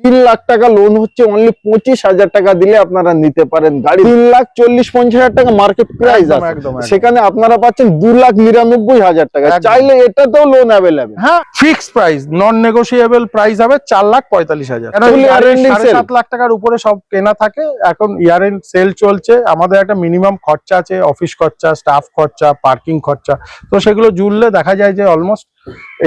3 লাখ টাকা লোন হচ্ছে, অনলি 25,000 টাকা দিলে আপনারা নিতে পারেন গাড়ি। 3,40,50,000 টাকা মার্কেট প্রাইস আছে, সেখানে আপনারা পাচ্ছেন 2,99,000 টাকা। চাইলে এটাতেও লোন অ্যাভেলেবেল। হ্যাঁ, fix price, non negotiable price হবে 4,45,000। 7.5 লাখ টাকার উপরে সব কেনা থাকে। এখন ইয়ার এন্ড সেল চলছে, আমাদের একটা মিনিমাম খরচা আছে, অফিস খরচা, স্টাফ খরচা, পার্কিং খরচা, তো সেগুলো জুড়লে দেখা যায় যে অলমোস্ট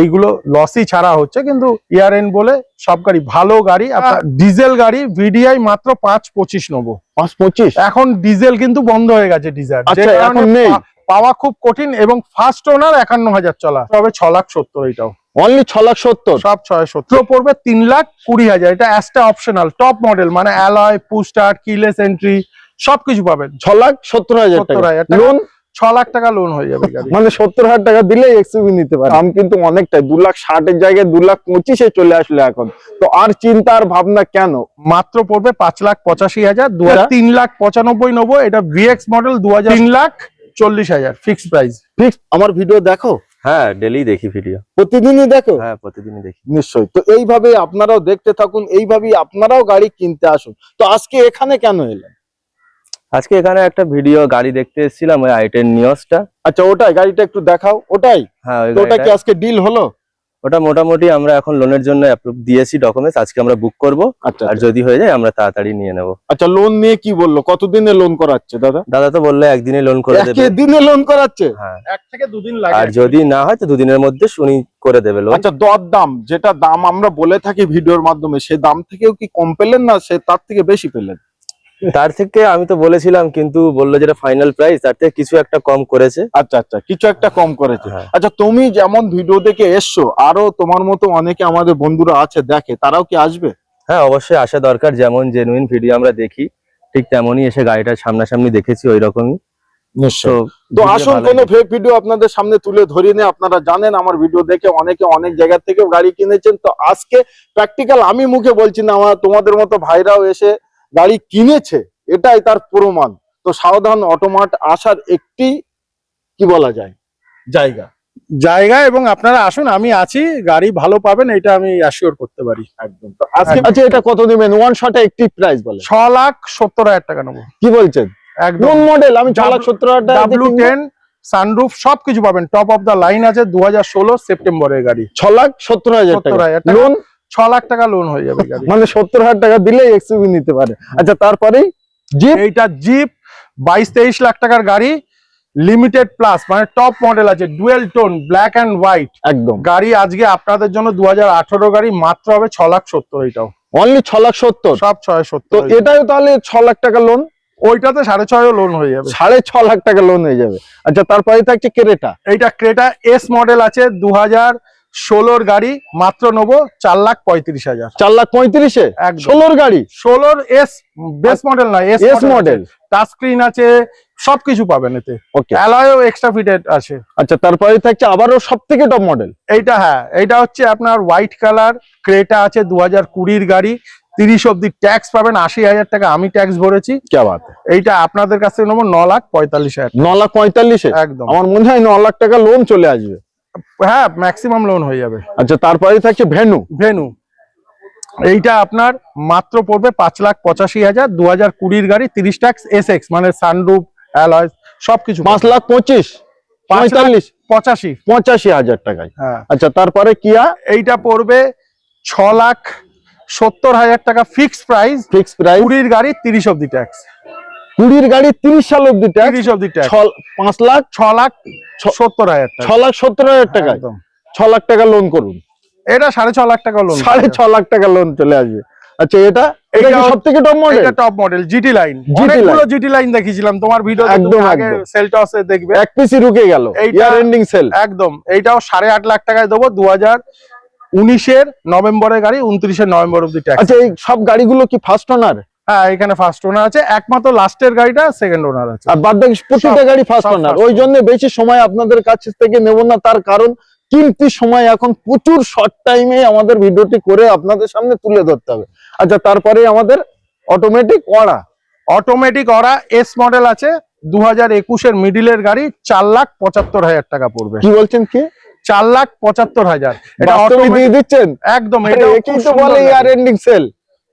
এইগুলো লসই ছাড়া হচ্ছে। কিন্তু ইয়ার এন্ড বলে সব গাড়ি, ভালো গাড়ি, ডিজেল গাড়ি ভিডিআই মাত্র 5.25 নেবো। 5.25 এখন ডিজেল কিন্তু বন্ধ হয়ে গেছে, ডিজেল এখন নেই, পাওয়া খুব কঠিন, এবং ফার্স্ট ওনার 51,000 চলা, তবে 6,70,000। এইটাও অনলি 6,70,000, সব 670 পড়বে। 3,20,000। এটা অ্যাস্টা অপশনাল টপ মডেল, মানে alloy, push start, keyless entry সবকিছু পাবেন। 6,70,000 টাকা লোন, 6 লাখ টাকা লোন হয়ে যাবে গাড়ি। মানে 70,000 টাকা দিলে এক্সইউভি নিতে পারে। দাম কিন্তু অনেকটাই, 2,60,000 এর জায়গায় 2,25,000 চলে আসলে এখন তো আর চিন্তা আর ভাবনা কেন। মাত্র পড়বে 5,85,000। 3,95,000 নেবো। এটা VX model 2000, 3,40,000 fix price. Fix. আমার ভিডিও দেখো? হ্যাঁ, ডেলি দেখি ভিডিও। প্রতিদিনই দেখো? হ্যাঁ, প্রতিদিনই দেখি। নিশ্চয়ই। তো এইভাবে আপনারাও দেখতে থাকুন, এইভাবেই আপনারাও গাড়ি কিনতে আসুন। তো আজকে এখানে কেন এলেন? আজকে এখানে একটা ভিডিও গাড়ি দেখতে এসেছিলাম, ওই i10 নিওসটা। আচ্ছা, ওটাই গাড়িটা একটু দেখাও। ওটাই? হ্যাঁ, তো ওটা কি আজকে ডিল হলো? ওটা মোটামুটি আমরা এখন লোনের জন্য অ্যাপ্রুভ দিয়েছি ডকুমেন্টস, আজকে আমরা বুক করব। আচ্ছা, আর যদি হয়ে যায় আমরা তাড়াতাড়ি নিয়ে নেব। আচ্ছা, লোন নিয়ে কি বললো? কতদিনে লোন করাচ্ছে দাদা? দাদা তো বললে একদিনে লোন করে দেবে। একদিনে লোন করাচ্ছে? হ্যাঁ, 1 থেকে 2 দিন লাগে। আর যদি না হয় তো 2 দিনের মধ্যে উনি করে দেবে লোন। আচ্ছা, দর দাম, যেটা দাম আমরা বলে থাকি ভিডিওর মাধ্যমে, সেই দাম থেকেও কি কম পেলেন না সে তার থেকে বেশি পেলেন? তার থেকে আমি তো বলেছিলাম, কিন্তু বললো যেটা ফাইনাল প্রাইস, তার থেকে কিছু একটা কম করেছে। আচ্ছা আচ্ছা, কিছু একটা কম করেছে। হ্যাঁ। আচ্ছা, তুমি যেমন ভিডিও দেখে এসছো, আরো তোমার মতো অনেকে আমাদের বন্ধুরা আছে দেখে, তারাও কি আসবে? হ্যাঁ, অবশ্যই আসা দরকার। যেমন জেনুইন ভিডিও আমরা দেখি, ঠিক তেমনই এসে গাড়িটা সামনাসামনি দেখেছি ওই রকমই। তো আসুন, কোনো ফেক ভিডিও আপনাদের সামনে তুলে ধরিয়ে নিয়ে, আপনারা জানেন আমার ভিডিও দেখে অনেকে অনেক জায়গা থেকেও গাড়ি কিনেছেন। তো আজকে প্র্যাকটিক্যাল, আমি মুখে বলছি না, আমার তোমাদের মতো ভাইরাও এসে গাড়ি কিনেছে, এটাই তার প্রমাণ। তো সাবধান অটোমার্ট আসার একটি কি বলা যায় জায়গা, এবং আপনারা আসুন, আমি আছি, গাড়ি ভালো পাবেন, এটা আমি অ্যাসিওর করতে পারি একদম। তো আজকে আচ্ছা, এটা কত দিবেন? ওয়ান শটে একটি প্রাইস বলে 6,70,000 টাকা নেবো। কি বলছেন? একদম কোন মডেল? আমি 6,70,000 টাকা W10 সানরুফ সবকিছু পাবেন, টপ অফ দা লাইন আছে, 2016 সেপ্টেম্বরের গাড়ি। 6,70,000 টাকা লোন, 6 লাখ টাকা লোন হয়ে যাবে গাড়ি। মানে 70,000 টাকা দিলে এক্সইউভি নিতে পারে। আচ্ছা, তারপরেই জিপ। এইটা জিপ 22-23 লাখ টাকার গাড়ি, লিমিটেড প্লাস, মানে টপ মডেল আছে, dual tone, black and white একদম গাড়ি। আজকে আপনাদের জন্য 2018 গাড়ি, মাত্র হবে 6,70,000। এটাও অনলি 6,70,000, সব 670। তো এটাও তাহলে 6 লাখ টাকা লোন? ওইটাতে 6.5 লোন হয়ে যাবে, 6.5 লাখ টাকা লোন হয়ে যাবে। আচ্ছা, তারপরে থাকছে ক্রেটা। এইটা ক্রেটা এস মডেল আছে, 2016 গাড়ি, মাত্র নেবো 4,35,000। 4,35,000 16 গাড়ি? 16 এস, বেস মডেল না, এস মডেল। টাচ স্ক্রিন আছে, সবকিছু পাবেন এতে। ওকে, অ্যালয়ও এক্সট্রা ফিটেড আছে। আচ্ছা, তারপরে থাকছে আবারও সবথেকে টপ মডেল এইটা। হ্যাঁ, এইটা হচ্ছে আপনার হোয়াইট কালার ক্রেটা আছে, 2020 গাড়ি, 30 অব্দি ট্যাক্স পাবেন, 80,000 টাকা আমি ট্যাক্স ভরেছি। কি বাত! এইটা আপনাদের কাছ থেকে নেবো 9,45,000। 9,45,000? একদম। আমার মনে হয় 9 লাখ টাকা লোন চলে আসবে। হ্যাঁ, ম্যাক্সিমাম লোন হয়ে যাবে। আচ্ছা, তারপরে থাকছে ভেনু। এইটা আপনার মাত্র পড়বে 5,85,000, 2020 গাড়ি, 30 ট্যাক্স, এসএক্স, মানে সানরুফ, অ্যালয় সবকিছু। 5,25,000 85,000 টাকায়। হ্যাঁ। আচ্ছা, তারপরে কিয়া। এইটা পড়বে 6,70,000 টাকা ফিক্স প্রাইস। 20 গাড়ি, 30 অব্দি ট্যাক্স। 20 গাড়ি 30 সাল অব্দি ট্যাক্স, 30 অব্দি ট্যাক্স। 6,70,000 টাকা। 6,70,000 টাকায় 6 লাখ টাকা লোন করুন। এটা 6.5 লাখ টাকা লোন, 6.5 লাখ টাকা লোন চলে আসবে। আচ্ছা, এটা সবথেকে টপ মডেল? এটা টপ মডেল জিটি লাইন। অনেকগুলো জিটি লাইন দেখিয়েছিলাম তোমার ভিডিও, একদম আগে সেলটসে দেখবে, এক পিসি রুকে গেল, ইয়ার এন্ডিং সেল। একদম। এইটাও 8.5 লাখ টাকায় দেবো, 2019 নভেম্বরের গাড়ি, 29 নভেম্বর অব্দি ট্যাক্স। আচ্ছা, এই সব গাড়িগুলো কি ফার্স্ট ওনার? হ্যাঁ, এখানে ফার্স্ট ওনার আছে, একমাত্র লাস্টের গাড়িটা সেকেন্ড ওনার আছে, আর বাদ বাকি প্রত্যেকটা গাড়ি ফার্স্ট ওনার। ওই জন্য বেশি সময় আপনাদের কাছ থেকে নেব না, তার কারণ কিমতি সময় এখন প্রচুর শর্ট টাইমে আমাদের ভিডিওটি করে আপনাদের সামনে তুলে ধরতে হবে। আচ্ছা, তারপরে আমাদের অটোমেটিক অরা এস মডেল আছে, 2021 এর মিডিলের গাড়ি, 4,75,000 টাকা পড়বে। কি বলছেন? কি 4,75,000? এটা অটোমেটিক দিয়ে দিচ্ছেন? একদম। এটা কি তো বলে ইয়ার এন্ডিং সেল?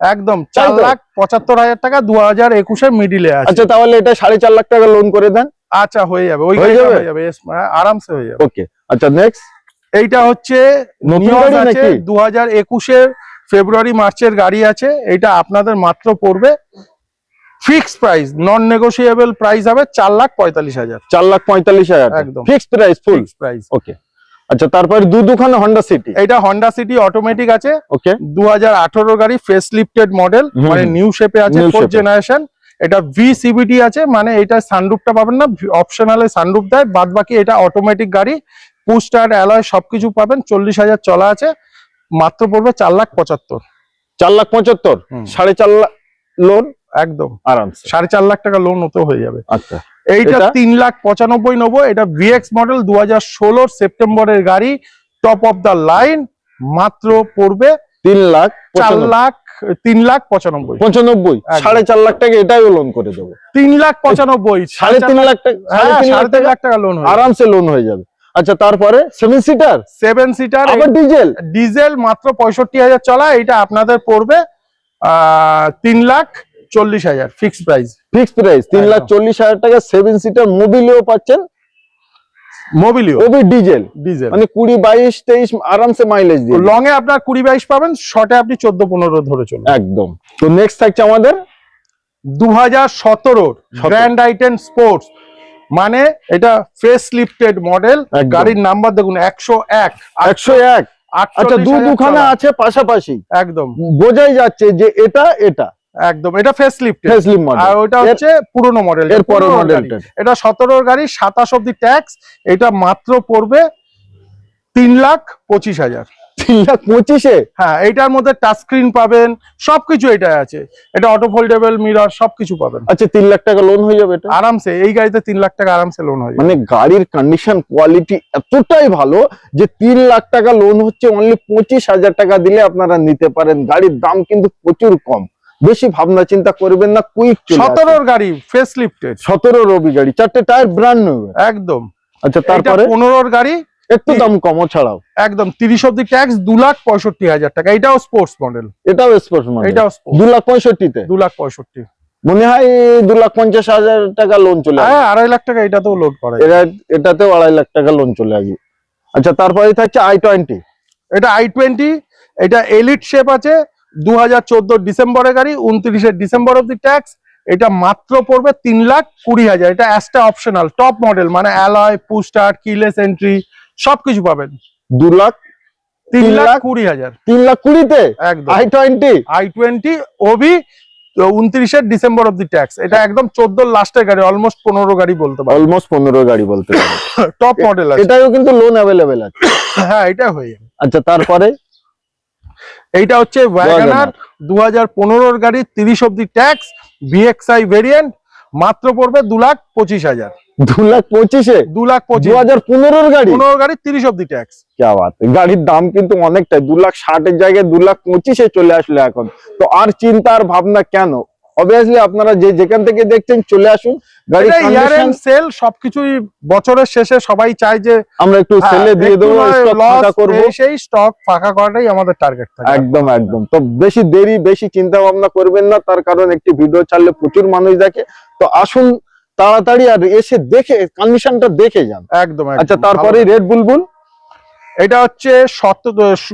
একদম তাই তো? 4,75,000 টাকা 2021-এর মিডিলে আছে। আচ্ছা তাহলে এটা 4.5 লাখ টাকা লোন করে দেন। আচ্ছা হয়ে যাবে, ওই হয়ে গাড়িটা যাবে? হয়ে যাবে, yes, আরামসে হয়ে যাবে। ওকে আচ্ছা নেক্সট এইটা হচ্ছে নতুন নিয়স গাড়ি আছে, নাকি? 2021-এর ফেব্রুয়ারি মার্চের গাড়ি আছে। এটা আপনাদের মাত্র পড়বে fixed price, non negotiable price হবে 4,45,000 4,45,000 একদম। Fixed price full. Fixed price. Okay আচ্ছা তারপরে দুখানে হন্ডা সিটি। এটা হন্ডা সিটি অটোমেটিক আছে, ওকে 2018 গাড়ি, ফেস লিফটেড মডেল, মানে নিউ শেপে আছে, New 4th shape এ। জেনারেশন। এটা VCVT আছে, মানে এটা সানরুফটা পাবেন না, অপশনালে সানরুফ দেয়, বাদ বাকি এটা অটোমেটিক গাড়ি, পুশ স্টার্ট অ্যালয় সবকিছু পাবেন। 40,000 চলা আছে, মাত্র পড়বে 4,75,000 4,75,000 হুম। 4.5 লাখ লোন একদম। আরামসে। 4.5 লাখ টাকা লোন হতে হয়ে যাবে। আচ্ছা এইটা এটা? 3,95,000 নেবো। এটা VX মডেল, 2016 সেপ্টেম্বরের গাড়ি, টপ অফ দা লাইন, মাত্র পড়বে 3,95,000 3,95,000 4.5 লাখ টাকা এটাও লোন করে দেবো। 3,95,000 3.5 লাখ টাকা, 3.5 লাখ টাকা লোন হয় আরামসে লোন হয়ে যাবে। আচ্ছা তারপরে 7 সিটার 7 সিটার আবার ডিজেল। ডিজেল, মাত্র 65,000 চলা। এটা আপনাদের পড়বে 3,40,000 ফিক্সড প্রাইস। ফিক্সড প্রাইস 3,40,000 টাকা 7 সিটার মোবিলিও পাচ্ছেন, মোবিলিও ওবি ডিজেল, ডিজেল। মানে 20, 22, 23 আরামসে মাইলেজ দিয়ে লং এ আপনার 20-22 পাবেন, শর্টে আপনি 14-15 ধরে চলুন। একদম। তো নেক্সট থাকছে আমাদের 2017 গ্র্যান্ড আইটেন স্পোর্টস, মানে এটা ফেস লিফটেড মডেল। একদম। গাড়ির নাম্বার দেখুন 101। 101। আচ্ছা দুখানা আছে পাশাপাশি, একদম বোঝাই যাচ্ছে যে এটা একদম। এটা ফেস লিফটেড, ফেসলিফট মডেল। আর ওটা হচ্ছে পুরনো মডেল, এর পরের মডেলটা এটা 17 গাড়ি, 27 অব্দি ট্যাক্স। এটা মাত্র পড়বে 3,25,000। 3,25,000-এ? হ্যাঁ, এটার মধ্যে টাচ স্ক্রিন পাবেন, সবকিছু এটা আছে। এটা অটো ফোল্ডেবল মিরর সবকিছু পাবেন। আচ্ছা 3 লাখ টাকা লোন হয়ে যাবে এটা আরামসে। এই গাড়িতে 3 লাখ টাকা আরামসে লোন হয়ে যাবে। মানে গাড়ির কন্ডিশন কোয়ালিটি এতটাই ভালো যে 3 লাখ টাকা লোন হচ্ছে অনলি 25,000 টাকা দিলে আপনারা নিতে পারেন। গাড়ির দাম কিন্তু প্রচুর কম, বেশি ভাবনা চিন্তা করবেন না, কুইক 17 গাড়ি ফেস লিফটেড, 17 রবি গাড়ি, 4টে টায়ার ব্র্যান্ড নিউ। একদম। আচ্ছা এটা তারপরে 15 গাড়ি, একটু দাম কমও ছাড়াও একদম 30 অব্দি ট্যাক্স, 2,65,000 টাকা। এটাও স্পোর্টস মডেল, এটাও স্পোর্টস মডেল। এটাও 2,65,000-তে 2,65,000। মনে হয় 2,50,000 টাকা লোন চলে আসবে। হ্যাঁ, 2.5 লাখ টাকা এটাতেও লোড করা যায়। এটাতেও 2.5 লাখ টাকা লোন চলে আসবে। আচ্ছা তারপরে থাকছে I20। এটা I20, এটা এলিট শেপ আছে, 2014 ডিসেম্বরের গাড়ি, 29 ডিসেম্বর অব্দি ট্যাক্স। এটা মাত্র পড়বে 3,20,000। এটা অ্যাস্টা অপশনাল টপ মডেল, মানে alloy, push start, keyless entry সবকিছু পাবেন। 3,20,000 3,20,000-তে একদম। I20 ওবি 29 ডিসেম্বর অব্দি ট্যাক্স। এটা একদম 14 লাস্টের গাড়ি, অলমোস্ট 15 গাড়ি বলতে পারেন। অলমোস্ট 15 গাড়ি বলতে পারেন। টপ মডেল আছে, এটাও কিন্তু লোন অ্যাভেলেবেল আছে। হ্যাঁ এটা হয়ে যাবে। আচ্ছা তারপরে এইটা হচ্ছে ওয়াগনার, 2015 গাড়ি, 30 অব্দি ট্যাক্স, VXI ভেরিয়েন্ট, মাত্র পড়বে 2,25,000। 2,25,000-এ 2,25,000 2015 গাড়ি, 15 গাড়ি, 30 অব্দি ট্যাক্স। क्या बात है। গাড়ির দাম কিন্তু অনেকটাই, 2,60,000-এর জায়গায় 2,25,000-এ চলে আসলে এখন। তো আর চিন্তা আর ভাবনা কেন? অবভিয়াসলি আপনারা যেখান থেকে দেখছেন চলে আসুন। গাড়ির কন্ডিশন সেল সবকিছুই বছরের শেষে সবাই চায় যে আমরা একটু সেলে দিয়ে দেবো, স্টক ফাঁকা করব। সেই স্টক ফাঁকা করাটাই আমাদের টার্গেট থাকে। একদম একদম। তো বেশি দেরি, বেশি চিন্তা ভাবনা করবেন না, তার কারণ একটি ভিডিও ছাড়লে প্রচুর মানুষ দেখে। তো আসুন তাড়াতাড়ি আর এসে দেখে কন্ডিশনটা দেখে যান। একদম। আচ্ছা তারপরে রেড বুলবুল, এটা হচ্ছে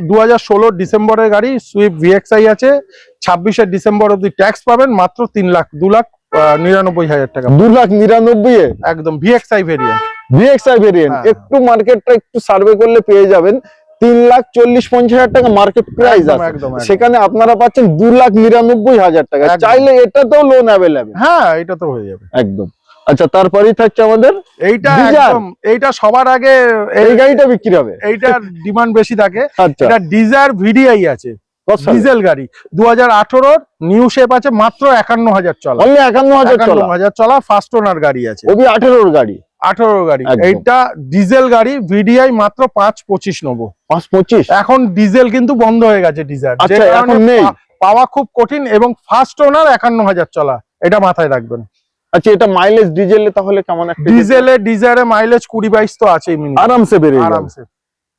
2016 ডিসেম্বরের গাড়ি, সুইফট VXI আছে, 26 ডিসেম্বর অব্দি ট্যাক্স পাবেন, মাত্র 2,99,000 টাকা। 2,99,000-এ একদম VXI ভেরিয়েন্ট। VXI variant. একটু মার্কেটটা একটু সার্ভে করলে পেয়ে যাবেন 3,40,50,000 টাকা মার্কেট প্রাইস আছে, সেখানে আপনারা পাচ্ছেন 2,99,000 টাকা। চাইলে এটাতেও লোন অ্যাভেলেবেল। হ্যাঁ, এটা তো হয়ে যাবে একদম। আচ্ছা তারপরেই থাকছে আমাদের এইটা, একদম এইটা সবার আগে এই গাড়িটা বিক্রি হবে, এইটার ডিমান্ড বেশি থাকে। আচ্ছা এটা ডিজায়ার VDI আছে, ডিজেল গাড়ি, 2018 নিউ শেপ আছে, মাত্র 51,000 চলা। অনলি 51,000 চলা, ফার্স্ট ওনার গাড়ি আছে, ওবি 18 গাড়ি। 18 গাড়ি। এইটা ডিজেল গাড়ি, VDI মাত্র 5,25,000 নেবো। 5,25,000 এখন ডিজেল কিন্তু বন্ধ হয়ে গেছে ডিজায়ার, আচ্ছা এখন নেই, পাওয়া খুব কঠিন, এবং ফার্স্ট ওনার 51,000 চলা, এটা মাথায় রাখবেন। আচ্ছা এটা মাইলেজ ডিজেলে তাহলে কেমন? একটা ডিজেলে মাইলেজ 20-22 তো আছেই মিনিমাম, আরামসে বেরিয়ে আরামসে।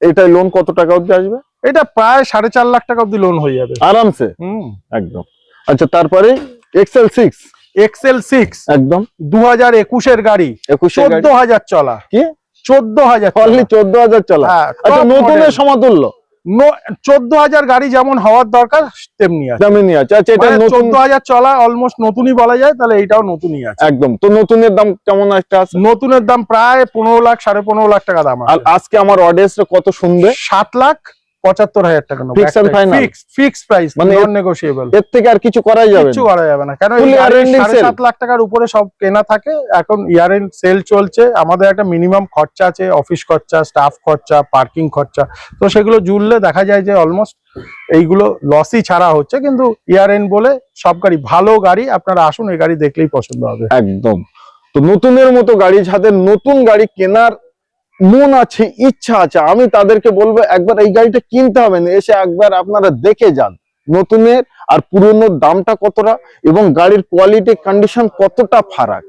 এটাই লোন কত টাকা অবধি আসবে? এটা প্রায় 4.5 লাখ টাকা অব্দি লোন হয়ে যাবে আরামসে। একদম। আচ্ছা, তারপরে XL6 XL6 একদম 2021 গাড়ি, 21 গাড়ি। 14,000 চলা, কি 14,000 অনলি 14,000 চলা? হ্যাঁ, আচ্ছা, top নতুনের model। সমতুল্য 14,000 গাড়ি যেমন হওয়ার দরকার তেমনি আছে। দামি নিয়ে আছে। আচ্ছা, এটা মানে নতুন 14,000 চলা অলমোস্ট নতুনই বলা যায়, তাহলে এইটাও নতুনই আছে। একদম। তো নতুনের দাম কেমন একটা আছে? নতুনের দাম প্রায় 15 লাখ 15.5 লাখ টাকা দাম আর আছে। আজকে আমার অডিয়েন্সটা কত শুনবে? 7,75,000 টাকা নেবো। Fix and final? Fix price, মানে নন নেগোশিয়েবল। এর থেকে আর কিছু করাই যাবে কিছু না? করা যাবে না, কেন Full year ending sale? 7.5 lakh টাকার উপরে সব কেনা থাকে। এখন ইয়ার এন্ড সেল চলছে, আমাদের একটা মিনিমাম খরচা আছে, অফিস খরচা, স্টাফ খরচা, পার্কিং খরচা, তো সেগুলো জুড়লে দেখা যায় যে অলমোস্ট এইগুলো লসই ছাড়া হচ্ছে। কিন্তু ইয়ার এন্ড বলে সব গাড়ি, ভালো গাড়ি, আপনারা আসুন, এই গাড়ি দেখলেই পছন্দ হবে। একদম। তো নতুনের মতো গাড়ি, যাদের নতুন গাড়ি কেনার মন আছে, ইচ্ছা আছে, আমি তাদেরকে বলবো একবার এই গাড়িটা কিনতে হবে না, এসে একবার আপনারা দেখে যান নতুনের আর পুরনোর দামটা কতটা এবং গাড়ির কোয়ালিটি কন্ডিশন কতটা ফারাক।